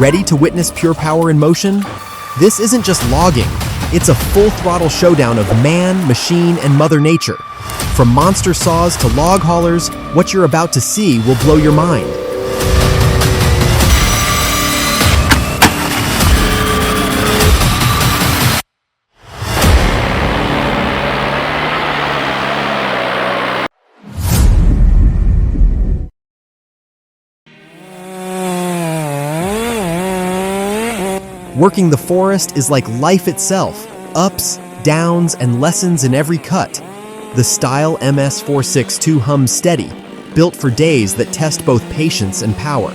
Ready to witness pure power in motion? This isn't just logging, it's a full-throttle showdown of man, machine, and Mother Nature. From monster saws to log haulers, what you're about to see will blow your mind. Working the forest is like life itself, ups, downs, and lessons in every cut. The Style MS462 hums steady, built for days that test both patience and power.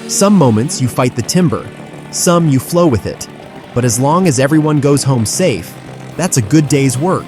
Some moments you fight the timber, some you flow with it. But as long as everyone goes home safe, that's a good day's work.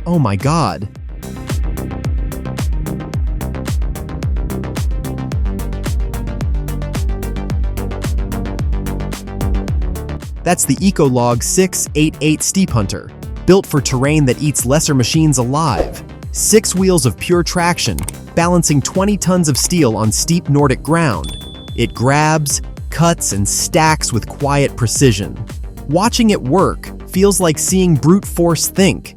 Oh my God. That's the Ecolog 688 Steep Hunter, built for terrain that eats lesser machines alive. 6 wheels of pure traction, balancing 20 tons of steel on steep Nordic ground. It grabs, cuts, and stacks with quiet precision. Watching it work feels like seeing brute force think.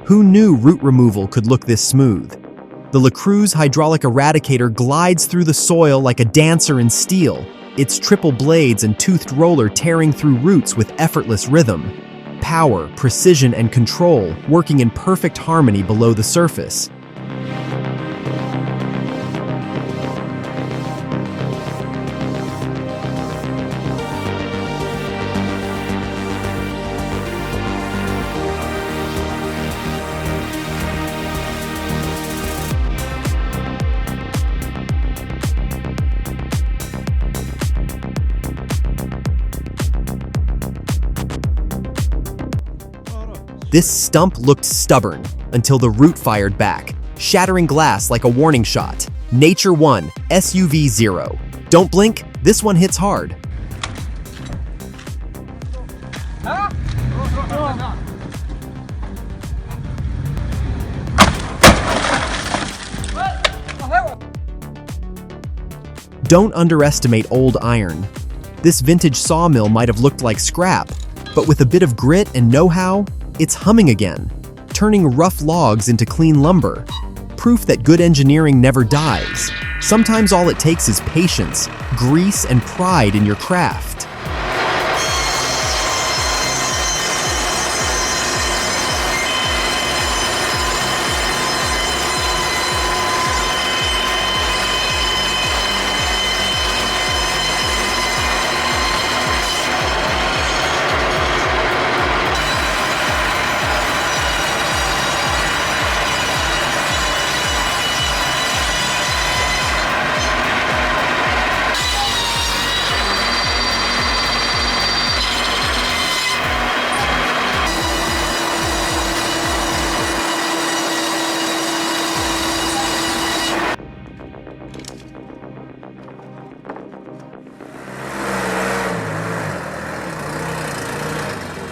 Who knew root removal could look this smooth? The LaCruz hydraulic eradicator glides through the soil like a dancer in steel, its triple blades and toothed roller tearing through roots with effortless rhythm. Power, precision, and control working in perfect harmony below the surface. This stump looked stubborn until the root fired back, shattering glass like a warning shot. Nature 1, SUV 0. Don't blink, this one hits hard. Don't underestimate old iron. This vintage sawmill might have looked like scrap, but with a bit of grit and know-how, it's humming again, turning rough logs into clean lumber. Proof that good engineering never dies. Sometimes all it takes is patience, grease, and pride in your craft.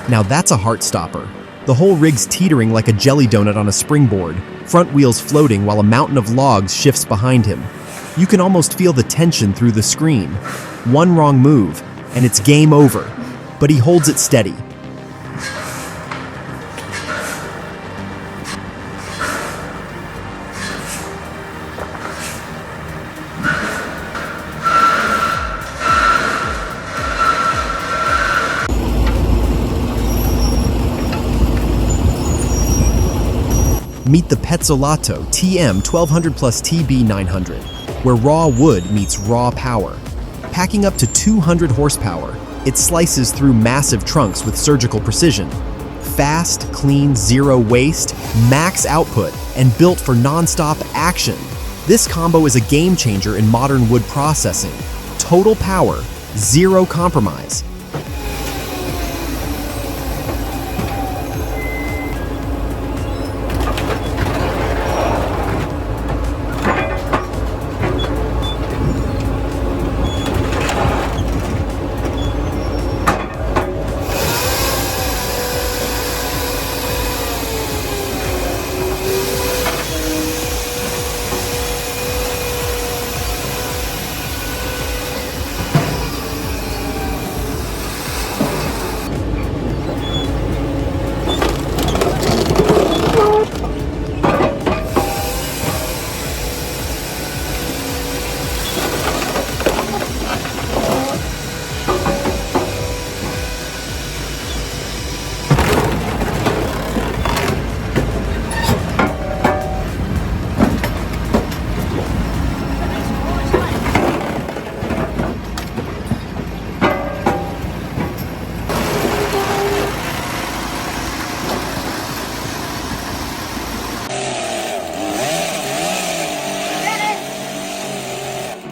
Now that's a heart stopper. The whole rig's teetering like a jelly donut on a springboard, front wheels floating while a mountain of logs shifts behind him. You can almost feel the tension through the screen. One wrong move, and it's game over. But he holds it steady. Meet the Pezzolato TM 1200 plus TB 900, where raw wood meets raw power. Packing up to 200 horsepower, it slices through massive trunks with surgical precision. Fast, clean, zero waste, max output, and built for non-stop action. This combo is a game changer in modern wood processing. Total power, zero compromise.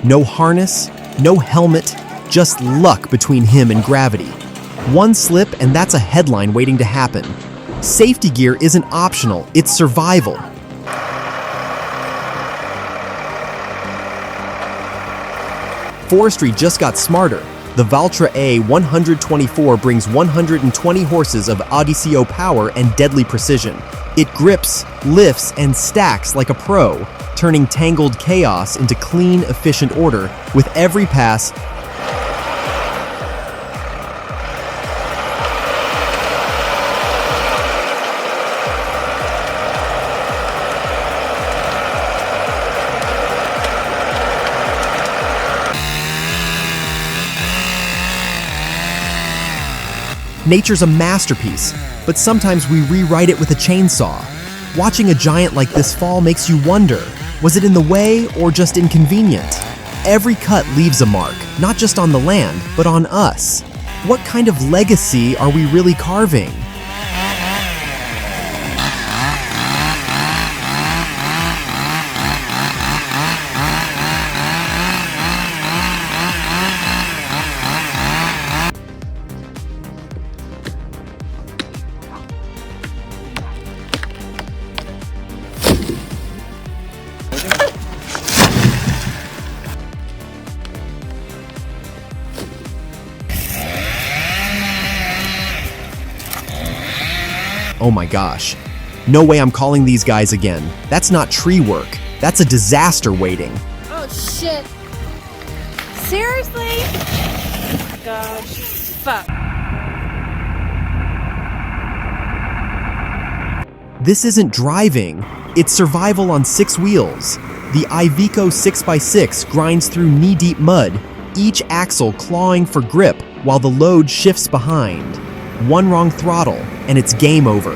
No harness, no helmet, just luck between him and gravity. One slip and that's a headline waiting to happen. Safety gear isn't optional, it's survival. Forestry just got smarter. The Valtra A124 brings 120 horses of Odysseo power and deadly precision. It grips, lifts, and stacks like a pro, turning tangled chaos into clean, efficient order with every pass. Nature's a masterpiece, but sometimes we rewrite it with a chainsaw. Watching a giant like this fall makes you wonder, was it in the way or just inconvenient? Every cut leaves a mark, not just on the land, but on us. What kind of legacy are we really carving? Oh my gosh. No way I'm calling these guys again. That's not tree work. That's a disaster waiting. Oh shit. Seriously? Oh gosh. Fuck. This isn't driving. It's survival on 6 wheels. The Iveco 6x6 grinds through knee-deep mud, each axle clawing for grip while the load shifts behind. One wrong throttle, and it's game over.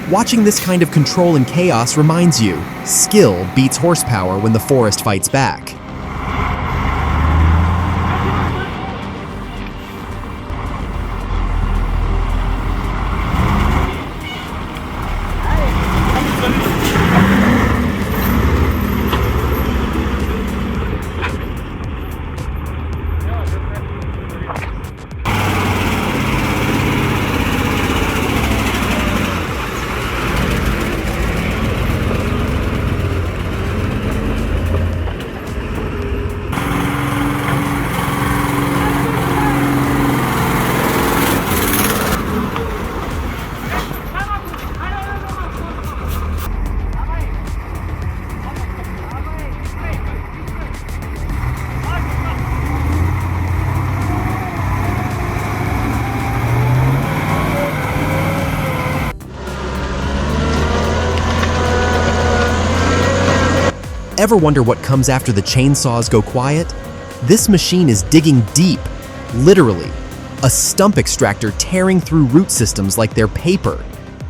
Watching this kind of control and chaos reminds you, skill beats horsepower when the forest fights back. Ever wonder what comes after the chainsaws go quiet? This machine is digging deep, literally. A stump extractor tearing through root systems like they're paper.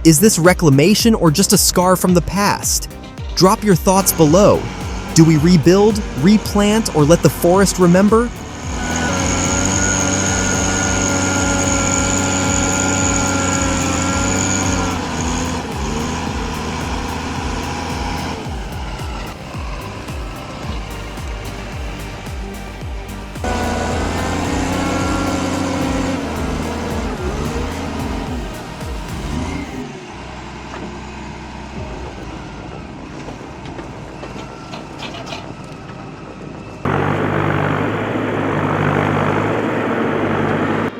Is this reclamation or just a scar from the past? Drop your thoughts below. Do we rebuild, replant, or let the forest remember?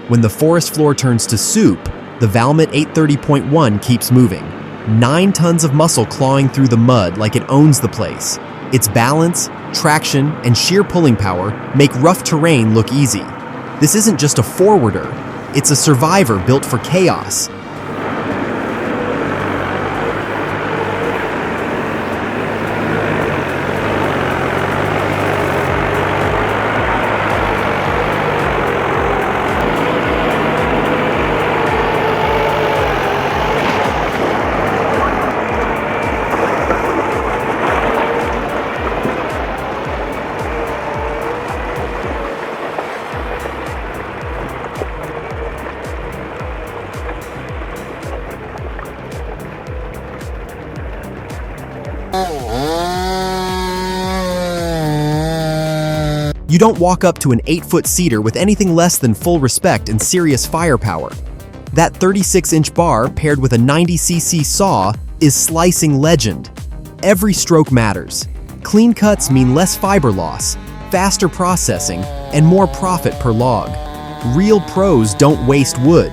When the forest floor turns to soup, the Valmet 830.1 keeps moving. 9 tons of muscle clawing through the mud like it owns the place. Its balance, traction, and sheer pulling power make rough terrain look easy. This isn't just a forwarder, it's a survivor built for chaos. You don't walk up to an 8-foot cedar with anything less than full respect and serious firepower. That 36-inch bar paired with a 90cc saw is slicing legend. Every stroke matters. Clean cuts mean less fiber loss, faster processing, and more profit per log. Real pros don't waste wood.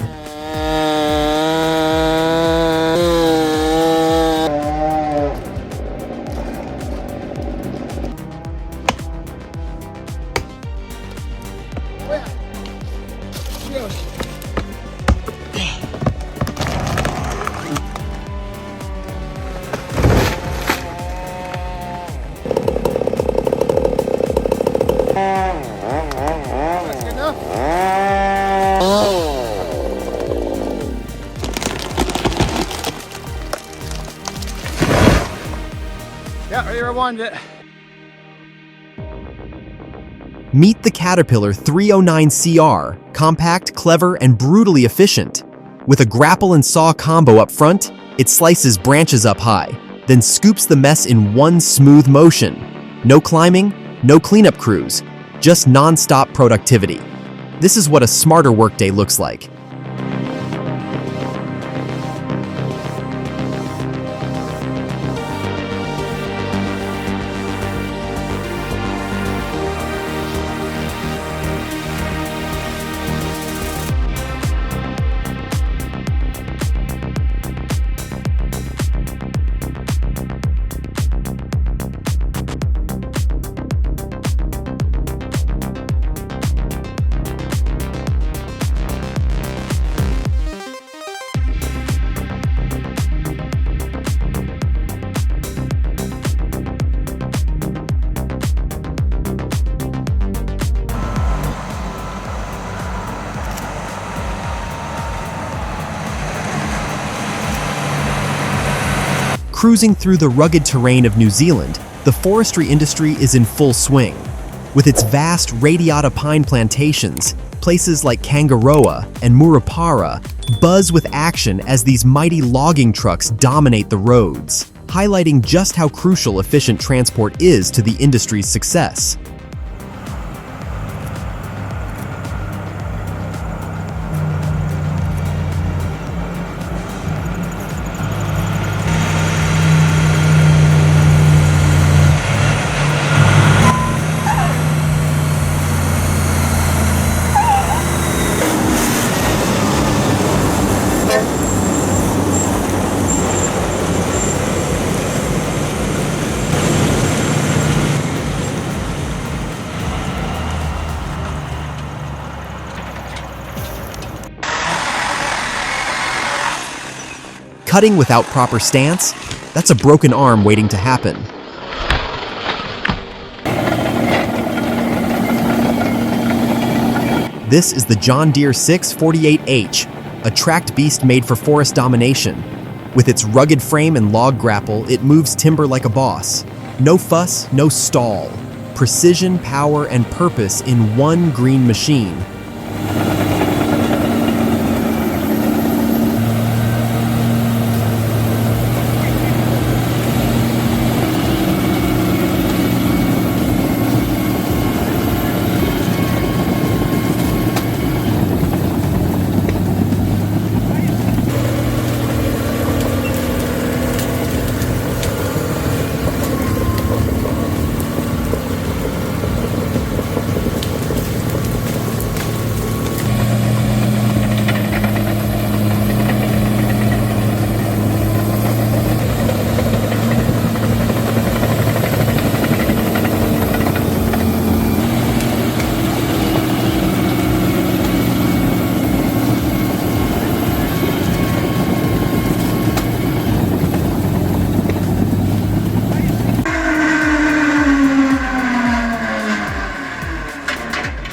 Yeah, ready to rewind it. Meet the Caterpillar 309CR, compact, clever, and brutally efficient. With a grapple and saw combo up front, it slices branches up high, then scoops the mess in one smooth motion. No climbing, no cleanup crews, just non-stop productivity. This is what a smarter workday looks like. Cruising through the rugged terrain of New Zealand, the forestry industry is in full swing. With its vast radiata pine plantations, places like Kangaroa and Murupara buzz with action as these mighty logging trucks dominate the roads, highlighting just how crucial efficient transport is to the industry's success. Cutting without proper stance? That's a broken arm waiting to happen. This is the John Deere 648H, a tracked beast made for forest domination. With its rugged frame and log grapple, it moves timber like a boss. No fuss, no stall. Precision, power, and purpose in one green machine.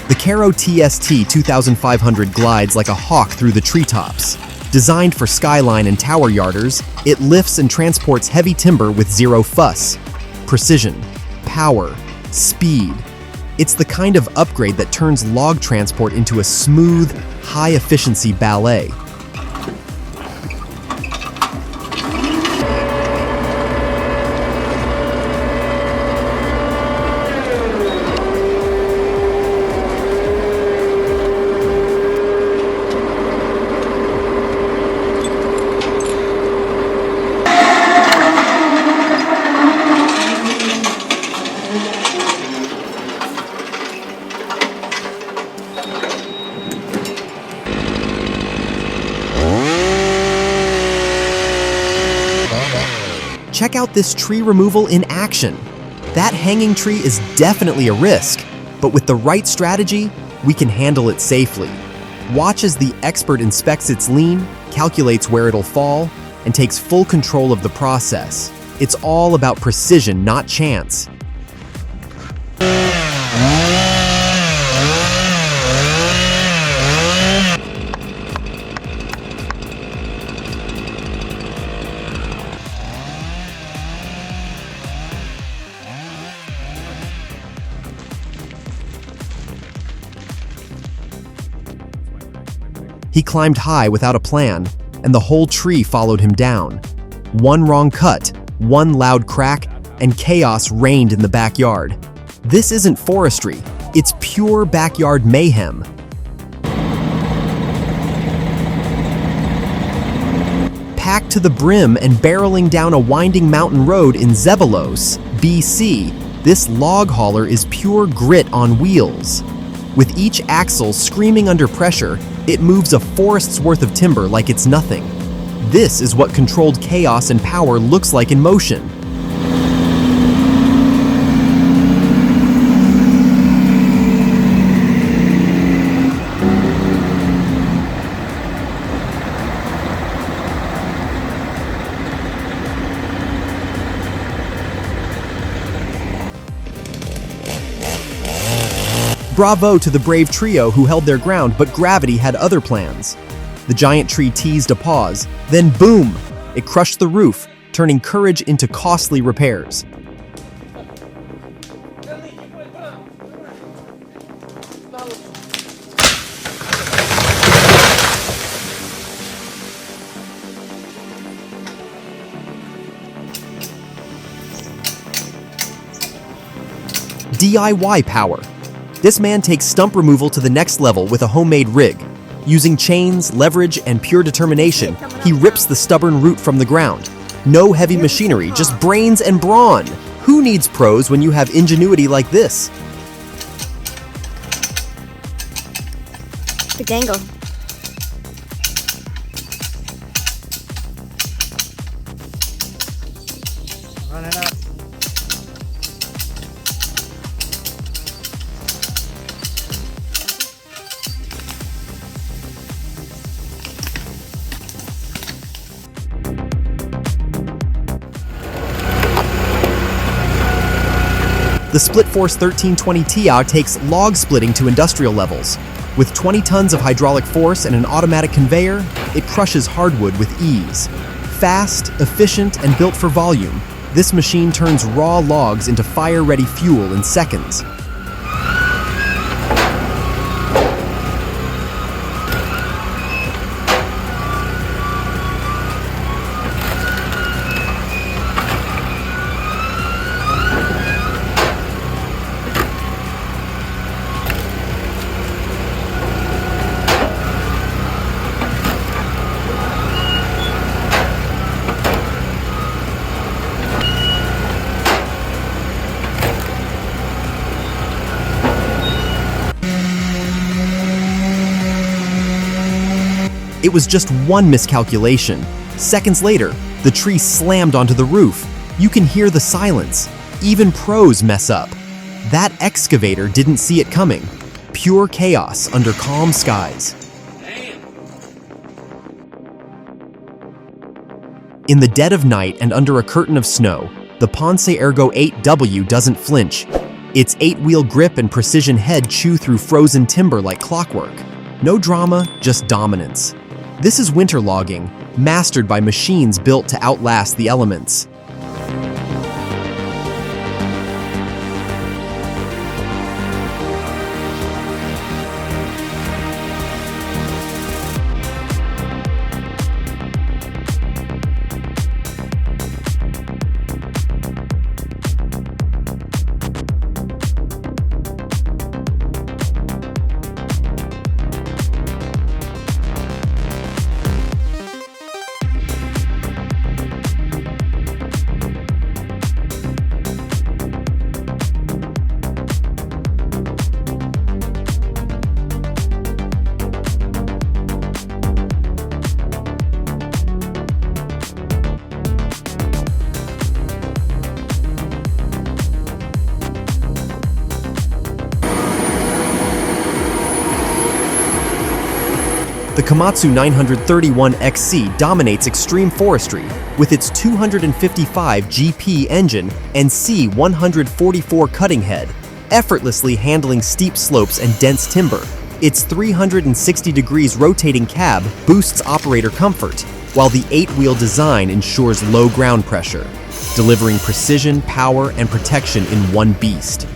The Caro TST 2500 glides like a hawk through the treetops. Designed for skyline and tower yarders, it lifts and transports heavy timber with zero fuss. Precision, power, speed. It's the kind of upgrade that turns log transport into a smooth, high-efficiency ballet. Check out this tree removal in action. That hanging tree is definitely a risk, but with the right strategy, we can handle it safely. Watch as the expert inspects its lean, calculates where it'll fall, and takes full control of the process. It's all about precision, not chance. He climbed high without a plan, and the whole tree followed him down. One wrong cut, one loud crack, and chaos reigned in the backyard. This isn't forestry, it's pure backyard mayhem. Packed to the brim and barreling down a winding mountain road in Zebelos, BC, this log hauler is pure grit on wheels. With each axle screaming under pressure, it moves a forest's worth of timber like it's nothing. This is what controlled chaos and power looks like in motion. Bravo to the brave trio who held their ground, but gravity had other plans. The giant tree teased a pause, then boom! It crushed the roof, turning courage into costly repairs. DIY power. This man takes stump removal to the next level with a homemade rig. Using chains, leverage, and pure determination, he rips the stubborn root from the ground. No heavy machinery, just brains and brawn. Who needs pros when you have ingenuity like this? Good angle. Running up. The Split Force 1320 Ti takes log splitting to industrial levels. With 20 tons of hydraulic force and an automatic conveyor, it crushes hardwood with ease. Fast, efficient, and built for volume, this machine turns raw logs into fire-ready fuel in seconds. It was just one miscalculation. Seconds later, the tree slammed onto the roof. You can hear the silence. Even pros mess up. That excavator didn't see it coming. Pure chaos under calm skies. In the dead of night and under a curtain of snow, the Ponce Ergo 8W doesn't flinch. Its 8-wheel grip and precision head chew through frozen timber like clockwork. No drama, just dominance. This is winter logging, mastered by machines built to outlast the elements. The Komatsu 931XC dominates extreme forestry with its 255 GP engine and C144 cutting head, effortlessly handling steep slopes and dense timber. Its 360 degrees rotating cab boosts operator comfort, while the 8-wheel design ensures low ground pressure, delivering precision, power, and protection in one beast.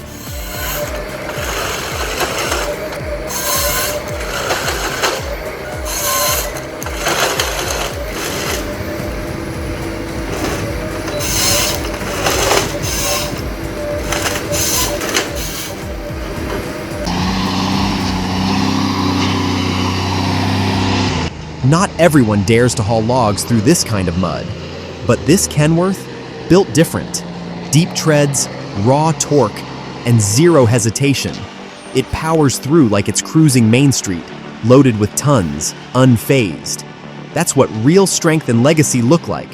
Not everyone dares to haul logs through this kind of mud. But this Kenworth, built different. Deep treads, raw torque, and zero hesitation. It powers through like it's cruising Main Street, loaded with tons, unfazed. That's what real strength and legacy look like.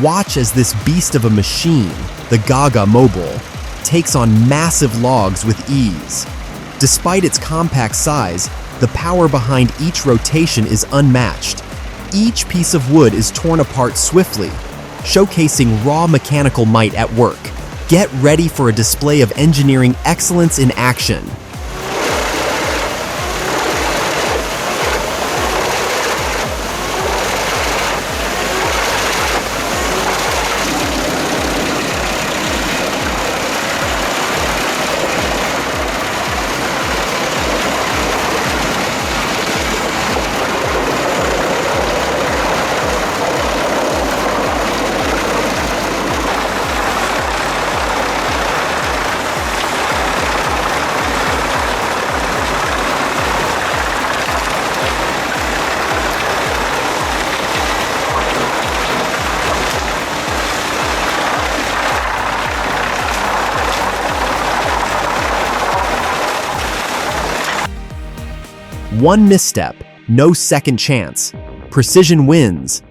Watch as this beast of a machine, the Gaga Mobile, takes on massive logs with ease. Despite its compact size, the power behind each rotation is unmatched. Each piece of wood is torn apart swiftly, showcasing raw mechanical might at work. Get ready for a display of engineering excellence in action. One misstep, no second chance. Precision wins.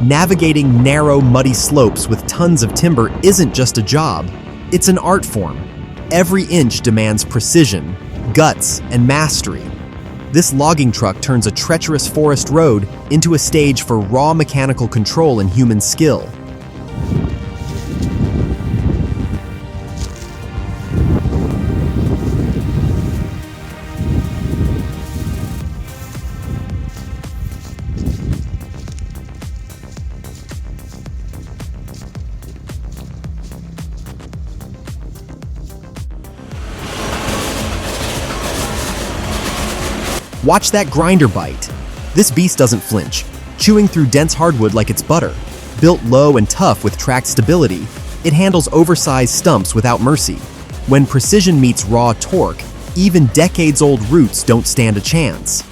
Navigating narrow, muddy slopes with tons of timber isn't just a job, it's an art form. Every inch demands precision, guts, and mastery. This logging truck turns a treacherous forest road into a stage for raw mechanical control and human skill. Watch that grinder bite. This beast doesn't flinch, chewing through dense hardwood like it's butter. Built low and tough with tracked stability, it handles oversized stumps without mercy. When precision meets raw torque, even decades-old roots don't stand a chance.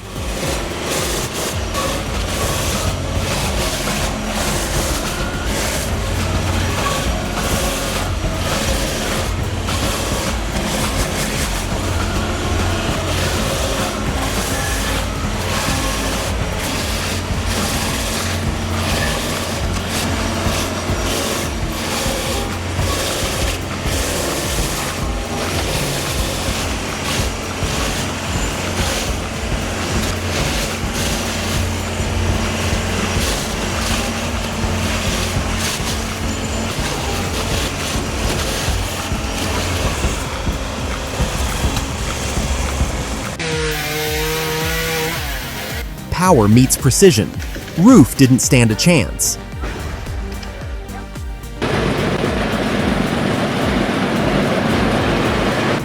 Power meets precision. Roof didn't stand a chance.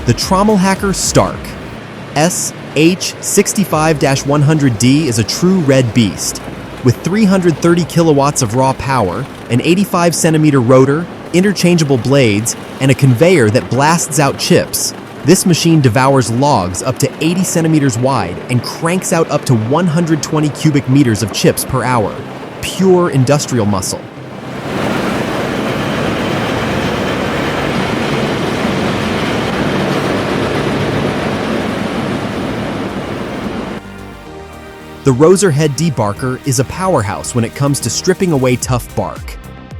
The trommel hacker Stark. SH65-100D is a true red beast. With 330 kilowatts of raw power, an 85-centimeter rotor, interchangeable blades, and a conveyor that blasts out chips, this machine devours logs up to 80 centimeters wide and cranks out up to 120 cubic meters of chips per hour. Pure industrial muscle. The Roser Head Debarker is a powerhouse when it comes to stripping away tough bark.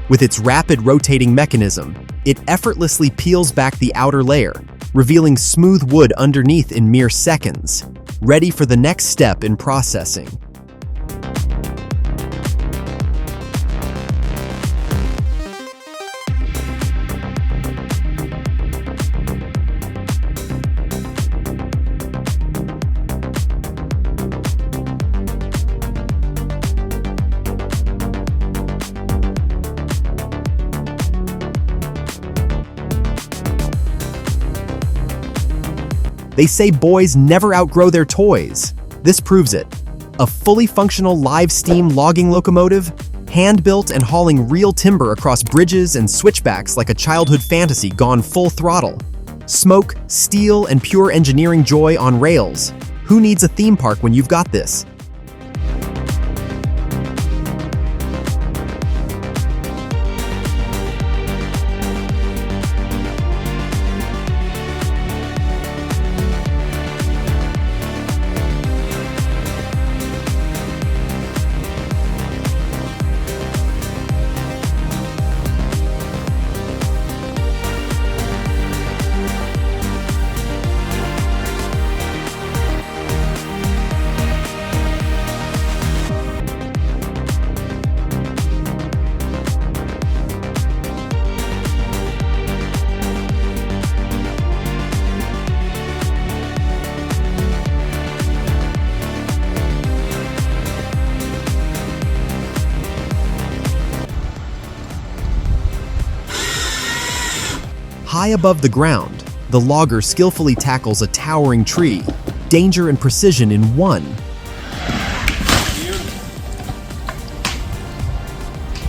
With its rapid rotating mechanism, it effortlessly peels back the outer layer, revealing smooth wood underneath in mere seconds, ready for the next step in processing. They say boys never outgrow their toys. This proves it. A fully functional live steam logging locomotive, hand-built and hauling real timber across bridges and switchbacks like a childhood fantasy gone full throttle. Smoke, steel, and pure engineering joy on rails. Who needs a theme park when you've got this? High above the ground, the logger skillfully tackles a towering tree, danger and precision in one.